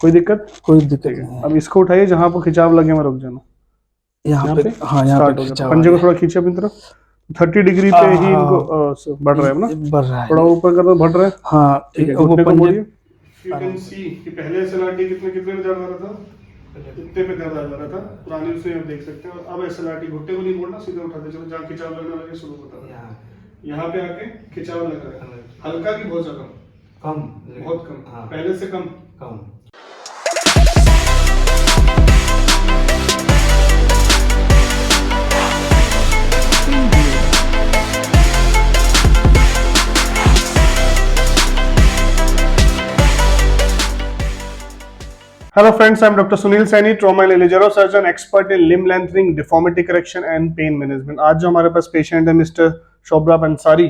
कोई दिक्कत? कोई दिक्कत नहीं है। अब इसको उठाइए, जहाँ पर खिंचाव लगे वहाँ रुक जाना। यहाँ पे हाँ, यहाँ स्टार्ट पे हो गया। खिंचाव आ पंजे को गया। थोड़ा खींचे अपनी तरफ। 30 डिग्री पे ही इनको बढ़ रहा है ना, बढ़ रहा थोड़ा है। ऊपर कर दो, बढ़ रहा है। हाँ, ठीक है, वो घुटने को पंजे मोड़िए। यू कैन सी कि पहले एसएलआरटी कितने कितने में दर्द आ रहा था, इतने पे दर्द आ जा रहा था पुरानी, उसमें आप देख सकते हैं। और अब एसएलआरटी घुटने को नहीं मोड़ना, सीधा उठाते चलो, जहाँ खिंचाव लगने लगे शुरू होता है। यहाँ पे आके खिंचाव लग रहा है, हल्का की बहुत ज्यादा, कम, बहुत कम, हाँ। पहले से कम। Hello friends, I'm Dr. Sunil Saini, trauma and लीजरो surgeon, expert in limb lengthening, deformity correction and pain management। आज जो हमारे पास पेशेंट है मिस्टर शोभराब अंसारी,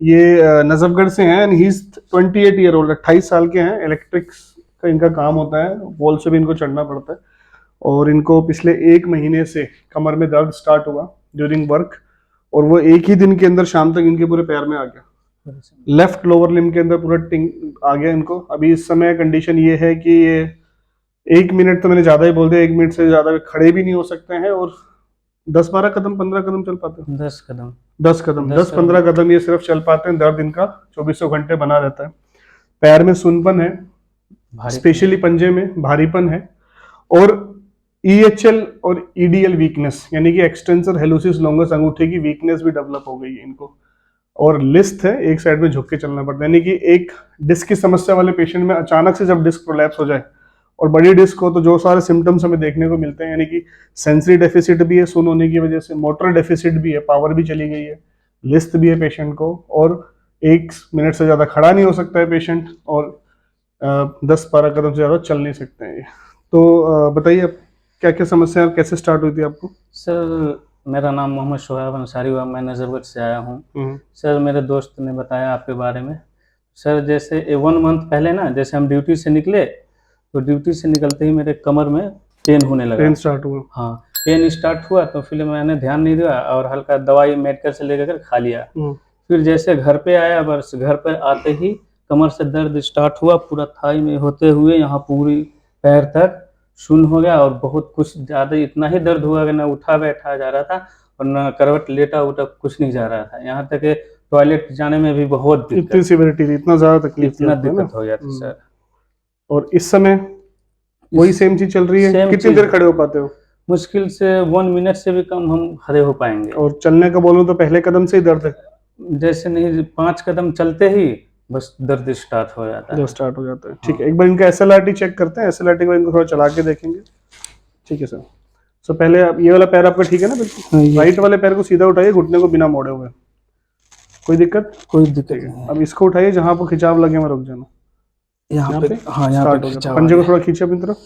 ये नजफगढ़ से हैं and he is 28 year old, 28 साल के हैं। इलेक्ट्रिक्स का इनका काम होता है, वॉल से भी इनको चढ़ना पड़ता है। और इनको पिछले 1 महीने से कमर में दर्द स्टार्ट हुआ ड्यूरिंग वर्क, और वो एक ही दिन के अंदर शाम तक इनके पूरे पैर में आ गया, लेफ्ट लोअर लिम्ब के अंदर पूरा टिंग आ गया इनको। अभी इस समय कंडीशन ये है कि ये 1 मिनट तो मैंने ज्यादा ही बोल दिया, 1 मिनट से ज्यादा खड़े भी नहीं हो सकते हैं, और 10-12 कदम 15 कदम चल पाते हैं। 10 कदम 10-15 कदम ये सिर्फ चल पाते हैं। दर्द इनका 24 घंटे बना रहता है। पैर में सुनपन है, स्पेशली पंजे में भारीपन है, और EHL और EDL वीकनेस, यानी कि एक्सटेंसर हेलुसिस लॉन्गस अंगूठे की वीकनेस भी डेवलप हो गई है इनको। और लिस्ट है, एक साइड में झुक के चलना पड़ता है, यानी कि एक डिस्क की समस्या वाले पेशेंट में अचानक से जब डिस्क प्रोलैप्स हो जाए और बड़ी डिस्क हो तो जो सारे सिम्टम्स हमें देखने को मिलते हैं, यानी कि सेंसरी डेफिसिट भी है सुन होने की वजह से, मोटर डेफिसिट भी है, पावर भी चली गई है, लिस्ट भी है पेशेंट को, और 1 मिनट से ज़्यादा खड़ा नहीं हो सकता है पेशेंट, और 10-12 कदम से ज़्यादा चल नहीं सकते हैं ये। तो बताइए अब क्या क्या समस्या है, कैसे स्टार्ट हुई थी आपको? सर, मेरा नाम मोहम्मद शोएब अंसारी हुआ, मैं नजफगढ़ से आया हूँ। सर, मेरे दोस्त ने बताया आपके बारे में। सर, जैसे 1 मंथ पहले ना, जैसे हम ड्यूटी से निकले तो ड्यूटी से निकलते ही मेरे कमर में पेन होने लगा। पेन स्टार्ट हुआ? हाँ, पेन स्टार्ट हुआ तो फिर मैंने ध्यान नहीं दिया और हल्का दवाई मेडिकल से लेकर खा लिया। फिर जैसे घर पे आया, बस घर पे आते ही कमर से दर्द स्टार्ट हुआ, पूरा थाई में होते हुए यहाँ पूरी पैर तक सुन हो गया, और बहुत कुछ ज़्यादा इतना ही दर्द हुआ कि न उठा बैठा जा रहा था और न करवट लेटा उठा कुछ नहीं जा रहा था। यहाँ तक टॉयलेट जाने में भी बहुत इतनी सीवियरिटी थी, इतना ज़्यादा तकलीफ, इतना दिक्कत हो गया था सर। और इस समय वही सेम चीज चल रही है? कितनी देर खड़े हो पाते हो? मुश्किल से 1 मिनट से भी कम हम खड़े हो पाएंगे। और चलने का बोलूं तो पहले कदम से ही दर्द है? जैसे नहीं, 5 कदम चलते ही बस दर्द स्टार्ट हो जाता है। स्टार्ट हो जाता है। ठीक है, एक बार इनका SLRT चेक करते हैं। SLRT को इनको थोड़ा चला के देखेंगे। ठीक है सर। सो पहले आप ये वाला पैर आपका ठीक है ना बिल्कुल? राइट वाले पैर को सीधा उठाइए, घुटने को बिना मोड़े हुए। कोई दिक्कत? कोई दिक्कत नहीं। अब इसको उठाइए, जहाँ पर खिंचाव लगे वहाँ रुक जाना। यहाँ पे हाँ, यहाँ पे खिंचाव। पंजे को थोड़ा खींचे अपनी तरफ।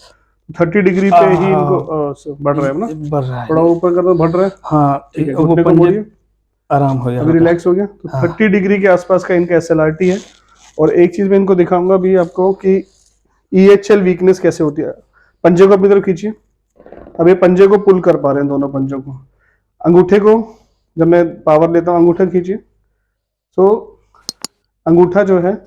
30 डिग्री पे ही इनको बढ़ रहा है ना, बढ़ रहा है, थोड़ा ऊपर कर दो, बढ़ रहा है। हाँ, ठीक है, घुटने को मोड़िए, आराम हो गया, अभी रिलैक्स हो गया। तो 30 डिग्री के आसपास का इनका SLRT है। और एक चीज मैं इनको दिखाऊंगा भी आपको कि EHL वीकनेस कैसे होती है। पंजे को अपनी तरफ खींचिए। अब ये पंजे को पुल कर पा रहे हैं, दोनों पंजों को। अंगूठे को जब मैं पावर लेता हूँ, अंगूठा खींचिए। तो अंगूठा जो है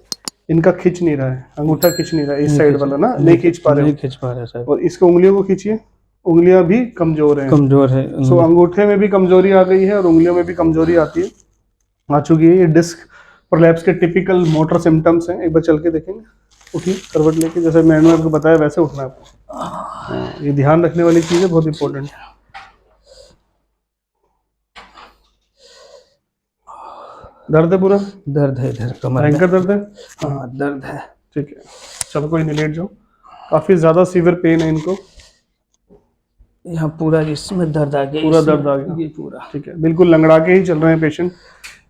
इनका खींच नहीं रहा है, अंगूठा खींच नहीं रहा है, इस साइड वाला ना नहीं खींच पा रहे सर। और इसको उंगलियों को खींचिए, उंगलियां भी कमजोर है। सो अंगूठे में भी कमजोरी आ गई है और उंगलियों में भी कमजोरी आ चुकी है। ये डिस्क प्रोलैप्स के टिपिकल मोटर सिम्टम्स हैं। एक बार चल के देखेंगे। उठिए, करवट लेके, जैसे मैंने आपको बताया वैसे उठना है आपको। ये ध्यान रखने वाली चीज है, बहुत इंपॉर्टेंट है। दर्द है पूरा? दर्द है इधर कमर में। भयंकर दर्द है? हाँ, दर्द है। ठीक है, चलो कोई नहीं, लेट जाओ। काफी ज्यादा सीवियर पेन है इनको। यहाँ पूरा इसमें दर्द आ गया, पूरा दर्द आ गया, ये पूरा। ठीक है, बिल्कुल लंगड़ा के ही चल रहे हैं पेशेंट।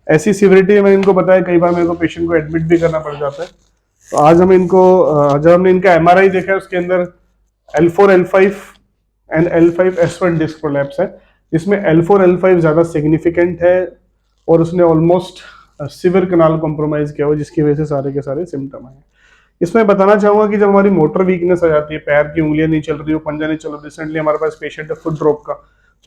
ऐसी सीवियरिटी है, मैंने इनको बताया कई बार, मेरे को पेशेंट को एडमिट भी करना पड़ जाता है। तो आज हम इनको, जब हमने इनका MRI देखा है, उसके अंदर L4 L5 and L5 S1 disc prolapse है। इसमें L4 L5 ज्यादा सिग्निफिकेंट है और उसने ऑलमोस्ट सिवियर कनाल कॉम्प्रोमाइज किया हुआ, जिसकी वजह से सारे के सारे सिम्टम आए। इसमें बताना चाहूंगा कि जब हमारी मोटर वीकनेस आ जाती है, पैर की उंगलियां नहीं चल रही हो, पंजा नहीं चल रहा। रिसेंटली हमारे पास पेशेंट है फुट ड्रॉप का,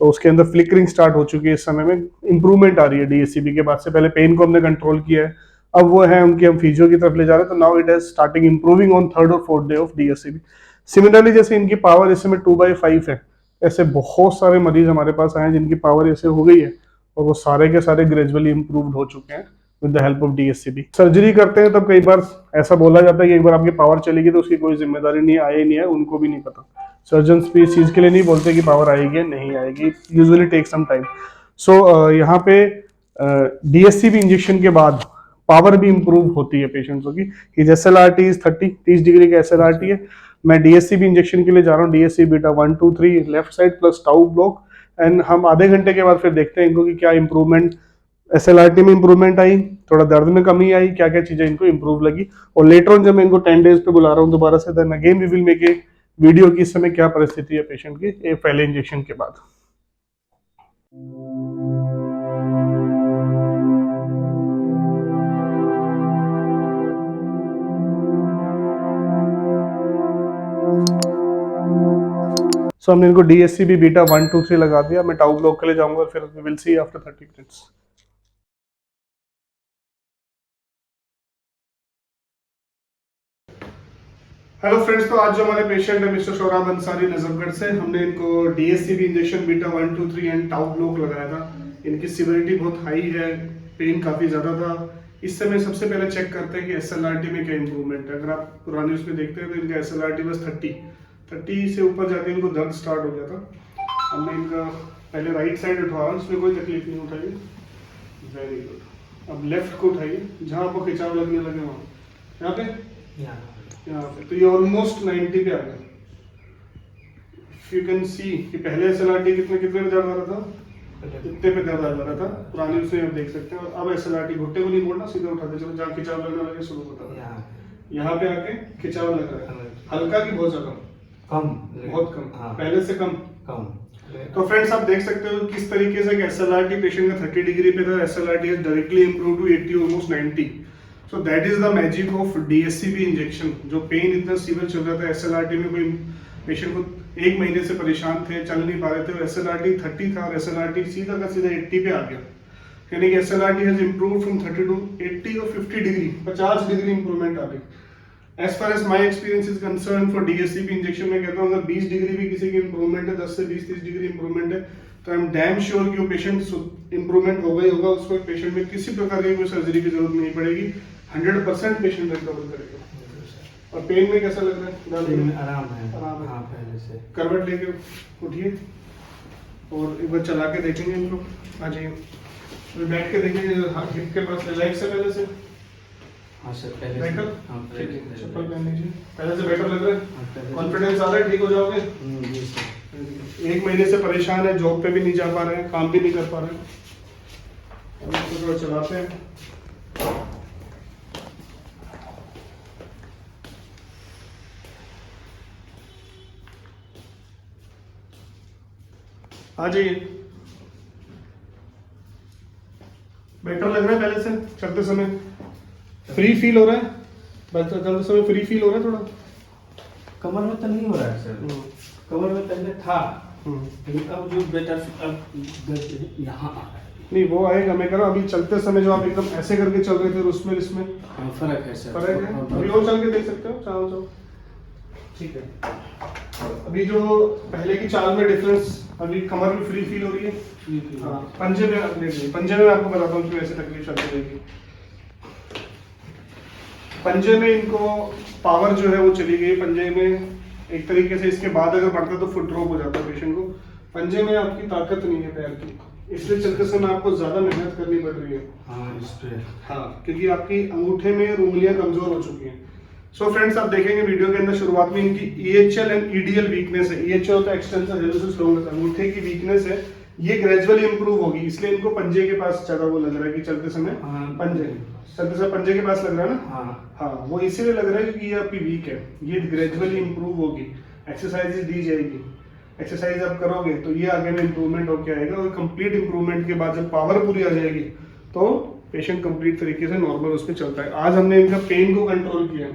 तो उसके अंदर फ्लिकरिंग स्टार्ट हो चुकी है। इस समय में इंप्रूवमेंट आ रही है DSCB के बाद से। पहले पेन को हमने कंट्रोल किया है, अब वो है उनकी हम फिजियो की तरफ ले जा रहे हैं। तो now it is starting improving on 3rd और 4th day of DSCB। Similarly जैसे इनकी पावर इस समय 2/5 है, ऐसे बहुत सारे मरीज हमारे पास आए हैं जिनकी पावर ऐसे हो गई है और वो सारे के सारे ग्रेजुअली इम्प्रूव्ड हो चुके हैं with the help of DSCB। Surgery करते हैं तब कई बार ऐसा बोला जाता है कि एक बार आपकी पावर चलेगी तो उसकी कोई जिम्मेदारी नहीं, आए नहीं है, उनको भी नहीं पता। सर्जन्स भी इस चीज के लिए नहीं बोलते कि पावर आएगी या नहीं आएगी, यूजुअली टेक सम टाइम। सो यहाँ पे DSCB इंजेक्शन के बाद पावर भी इंप्रूव होती है पेशेंट्सों की। हिज SLRT इज 30 डिग्री का SLRT है। मैं DSCB इंजेक्शन के लिए जा रहा हूँ, DSCB beta 1 2 3 left side plus tau block, and हम आधे घंटे के बाद फिर देखते हैं इनको कि क्या इंप्रूवमेंट, SLRT में इंप्रूवमेंट आई, थोड़ा दर्द में कमी आई, क्या क्या चीजें इनको इंप्रूव लगी। और लेटर ऑन जब मैं इनको 10 डेज पे बुला रहा हूँ दोबारा से, then again we will make a video की इस समय क्या परिस्थिति है पेशेंट की पहले इंजेक्शन के बाद। सो हमने इनको DSCB बीटा 1 2 3 लगा दिया। मैं टाउ ब्लॉक के लिए जाऊंगा, फिर we will see after 30 minutes. Hello friends, तो आज जो हमारे पेशेंट है मिस्टर शोराब अंसारी नजफगढ़ से, हमने इनको DSCB injection beta 1 2 3 and tau block लगाया था। इनकी सिवियरिटी बहुत हाई है, पेन काफी ज्यादा था। इस समय सबसे पहले चेक करते हैं कि SLRT में क्या इंप्रूवमेंट है। अगर आप पुराने उसमें देखते हैं तो इनका SLRT बस 30 से ऊपर जाके इनको दर्द स्टार्ट हो गया था। हमने इनका पहले राइट साइड उठाया, इसमें कोई तकलीफ नहीं उठाई, वेरी गुड। अब लेफ्ट को उठाइए, जहाँ आपको खिंचाव लगने लगे वहाँ, यहाँ पे यहाँ पे, तो ये ऑलमोस्ट 90 पे आ गया। यू कैन सी कि पहले SLRT कितने पे दर्द आ रहा था, इतने पे दर्द आ रहा था पुराने उसमें, आप देख सकते हैं। अब SLRT घुट्टे को नहीं मोड़ना, सीधा उठाते चलो, जहाँ खिंचाव लगने लगे शुरू होता है। यहाँ पे आके खिंचाव लग रहा है, हल्का की बहुत ज्यादा, कम, बहुत कम, पहले से कम। तो फ्रेंड्स आप देख सकते हो किस तरीके से SLRT पेशेंट का 30 डिग्री पे था, SLRT has directly improved to 80 almost 90। So that is the magic of DSCB injection. जो पेन इतना सीवियर चल रहा था SLRT में, कोई पेशेंट को 1 महीने से परेशान थे, चल नहीं पा रहे थे, SLRT 30 था और SLRT सीधा का सीधा 80 पे आ गया। यानी कि SLRT has improved from 30 to 80 और 50 डिग्री, 50 डिग्री इंप्रूवमेंट आ गई। As far as my experience is concerned for DSCB injection में कहता हूँ अगर 20 डिग्री भी किसी की इंप्रूवमेंट है, 10 से 20-30 डिग्री इंप्रूवमेंट है, तो आई एम डैम श्योर कि वो पेशेंट इंप्रूवमेंट होगा ही होगा। उसको पेशेंट में किसी प्रकार की कोई सर्जरी की जरूरत नहीं पड़ेगी, 100% पेशेंट रिकवर करेगा। और पेन में कैसा लग रहा है? पेन में आराम है, आराम है। पहले से करवट लेके उठिए और एक बार चला के देखेंगे इनको। आ जाइए, बैठ के देखेंगे, हिप के पास लेग से पहले से। हाँ सर, पहले बेटर, चप्पल पहन लीजिए, पहले से बेटर लग रहा है, कॉन्फिडेंस आ रहा है, ठीक हो जाओगे। जी सर। 1 महीने से परेशान है, जॉब पे भी नहीं जा पा रहे हैं, काम भी नहीं कर पा रहे हैं, तो थोड़ा चलाते हैं। आ जाइए, बेटर लग रहा है पहले से, चलते समय फ्री फील हो रहा है, चलते समय फ्री फील हो रहा है थोड़ा। कमर में तो नहीं हो रहा है सर, कमर में पहले था, लेकिन अब जो बेटर अब यहाँ आ रहा है। नहीं वो आएगा, मैं कह रहा हूँ अभी चलते समय जो आप एकदम ऐसे करके चल रहे थे उसमें इसमें फर्क है सर, फर्क है। अभी और चल के देख सकते हो, चाहो चाहो, ठीक है। अभी जो पहले की चाल में डिफरेंस, अभी कमर में फ्री फील हो रही है। हाँ, पंजे में आपको बताता हूँ क्यों ऐसे तकलीफ चलती रहेगी। पंजे में इनको पावर जो है वो चली गई, पंजे में एक तरीके से इसके बाद अगर बढ़ता तो फुट ड्रॉप हो जाता है पेशेंट को। पंजे में आपकी ताकत नहीं है पैर की, इसलिए चलते समय आपको ज्यादा मेहनत करनी पड़ रही है। हाँ, इस पे, हाँ, क्योंकि आपकी अंगूठे में उंगलियां कमजोर हो चुकी हैं। सो फ्रेंड्स आप देखेंगे वीडियो के अंदर शुरुआत में इनकी EHL एंड EDL वीकनेस है। EHL होता है एक्सटेंसर हेलुसिस लॉन्गिस, अंगूठे की वीकनेस है, ये ग्रेजुअली इंप्रूव होगी, इसलिए इनको पंजे के पास ज्यादा वो लग रहा है कि चलते समय पंजे के पास लग रहा है ना। हाँ, वो इसीलिए लग रहा है क्योंकि ये आपकी वीक है, ये ग्रेजुअली इंप्रूव होगी, एक्सरसाइजेज दी जाएगी, एक्सरसाइज आप करोगे तो ये आगे में इंप्रूवमेंट होके आएगा। और कंप्लीट इंप्रूवमेंट के बाद जब पावर पूरी आ जाएगी तो पेशेंट कंप्लीट तरीके से नॉर्मल उस पर चलता है। आज हमने इनका पेन को कंट्रोल किया,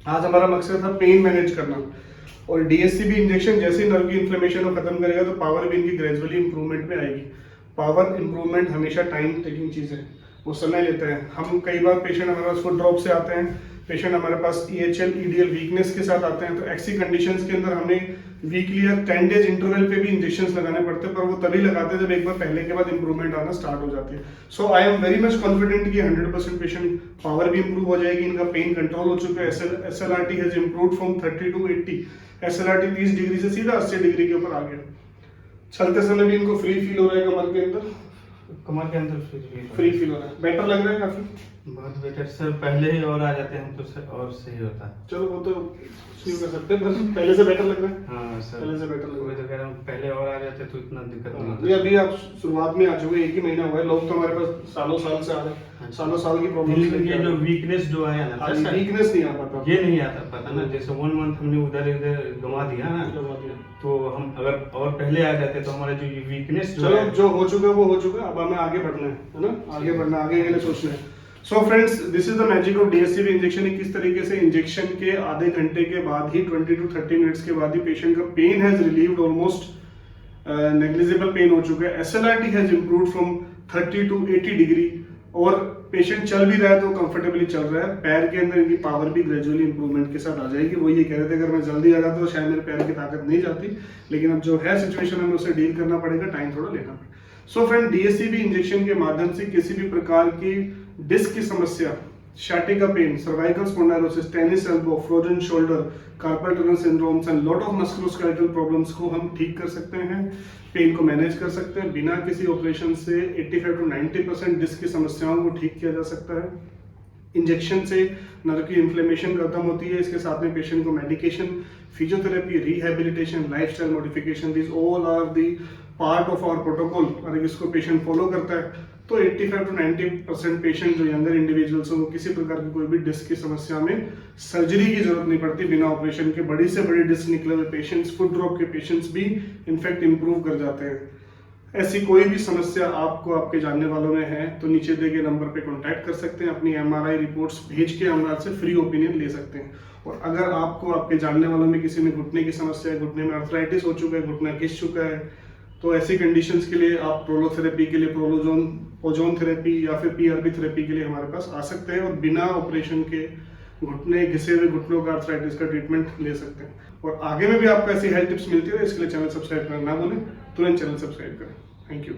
आज हमारा मकसद था पेन मैनेज करना। और DSCB इंजेक्शन जैसे ही नर्व की इन्फ्लेमेशन को खत्म करेगा तो पावर भी इनकी ग्रेजुअली इंप्रूवमेंट में आएगी। पावर इंप्रूवमेंट हमेशा टाइम टेकिंग चीज़ है, वो समय लेता है। हम कई बार पेशेंट हमारे पास फुट ड्रॉप से आते हैं पेशेंट हमारे पास EHL EDL वीकनेस के साथ आते हैं, तो ऐसी कंडीशंस के अंदर हमें वीकली या 10 डेज इंटरवल पे भी इंजेक्शंस लगाने पड़ते हैं, पर वो तभी लगाते हैं जब एक बार पहले के बाद इंप्रूवमेंट आना स्टार्ट हो जाती है। So I am very much confident कि 100% पेशेंट पावर भी इंप्रूव हो जाएगी, इनका पेन कंट्रोल हो चुका है, SLRT has improved from 30 to 80, SLRT 30 degree से सीधा 80 डिग्री के ऊपर आ गया। चलते समय भी इनको फ्री फील हो रहा है, कमर के अंदर फ्री फील हो रहा है, बेटर लग रहा है काफी, बहुत बेटर सर। पहले ही और आ जाते हैं तो सर और सही होता। चलो वो तो शुरू कर सकते हैं, पर पहले से बेटर लग रहा है। हाँ सर, पहले से बेटर लग रहा वही तो कह रहा हूँ, पहले और आ जाते तो इतना दिक्कत नहीं है। होता। ये अभी आप शुरुआत में आ चुके, एक ही महीना हुआ है, लोग तो हमारे पास सालों साल से आ रहे हैं, सालों साल की प्रॉब्लम। ये जो वीकनेस जो आया ना सर, वीकनेस नहीं आ पाता, ये नहीं आता पता ना, जैसे 1 मंथ हमने उधर इधर गंवा दिया ना, तो हम अगर और पहले आ जाते तो हमारा जो वीकनेस जो चलो है, जो हो चुका वो हो चुका, अब हमें आगे बढ़ना है ना, आगे बढ़ना, आगे के लिए सोचना है। So friends, this is the magic of DSCB injection. किस तरीके से इंजेक्शन के आधे घंटे के बाद ही 20 to 30 मिनट्स के बाद ही पेशेंट का pain has relieved, almost negligible pain हो चुका है, SLRT has improved from 30 to 80 degree, और पेशेंट चल भी रहा है तो कंफर्टेबली चल रहा है। पैर के अंदर इनकी पावर भी ग्रेजुअली इंप्रूवमेंट के साथ आ जाएगी। वो ये कह रहे थे अगर मैं जल्दी आ जाता तो शायद मेरे पैर की ताकत नहीं जाती, लेकिन अब जो है सिचुएशन हमें उससे डील करना पड़ेगा, टाइम थोड़ा लेना पड़ेगा। सो फ्रेंड, DSCB इंजेक्शन के माध्यम से किसी भी प्रकार की डिस्क की समस्या, sciatica pain, cervical spondylosis, tennis elbow, frozen shoulder, carpal tunnel syndromes and lot of musculoskeletal problems को हम ठीक कर सकते हैं, पेन को मैनेज कर सकते हैं बिना किसी ऑपरेशन से। 85 to 90% डिस्क की समस्याओं को ठीक किया जा सकता है। इंजेक्शन से नर्व की इन्फ्लेमेशन खत्म होती है, इसके साथ में पेशेंट को medication, physiotherapy, rehabilitation, lifestyle modification, this all are the part of our protocol. अगर इसको पेशेंट फॉलो करता है तो 85 to 90% पेशेंट जो यंगर इंडिविजुअल्स हैं वो किसी प्रकार की कोई भी डिस्क की समस्या में सर्जरी की जरूरत नहीं पड़ती। बिना ऑपरेशन के बड़ी से बड़ी डिस्क निकले हुए पेशेंट्स, फुट ड्रॉप के पेशेंट्स भी इनफैक्ट इंप्रूव कर जाते हैं। ऐसी कोई भी समस्या आपको आपके जानने वालों में है तो नीचे दिए गए नंबर पे कांटेक्ट कर सकते हैं, अपनी MRI रिपोर्ट्स भेज के हम आपसे फ्री ओपिनियन ले सकते हैं। और अगर आपको आपके जानने वालों में किसी में घुटने की समस्या है, घुटने में आर्थराइटिस हो चुका है, घुटना घिस चुका है, तो ऐसी कंडीशंस के लिए आप प्रोलोथेरेपी के लिए ओजोन थेरेपी या फिर PRP थेरेपी के लिए हमारे पास आ सकते हैं और बिना ऑपरेशन के घुटने घिसे हुए घुटनों का आर्थराइटिस का ट्रीटमेंट ले सकते हैं। और आगे में भी आपको ऐसी हेल्थ टिप्स मिलती है, इसके लिए चैनल सब्सक्राइब करना ना भूलें, तुरंत चैनल सब्सक्राइब करें। Thank you.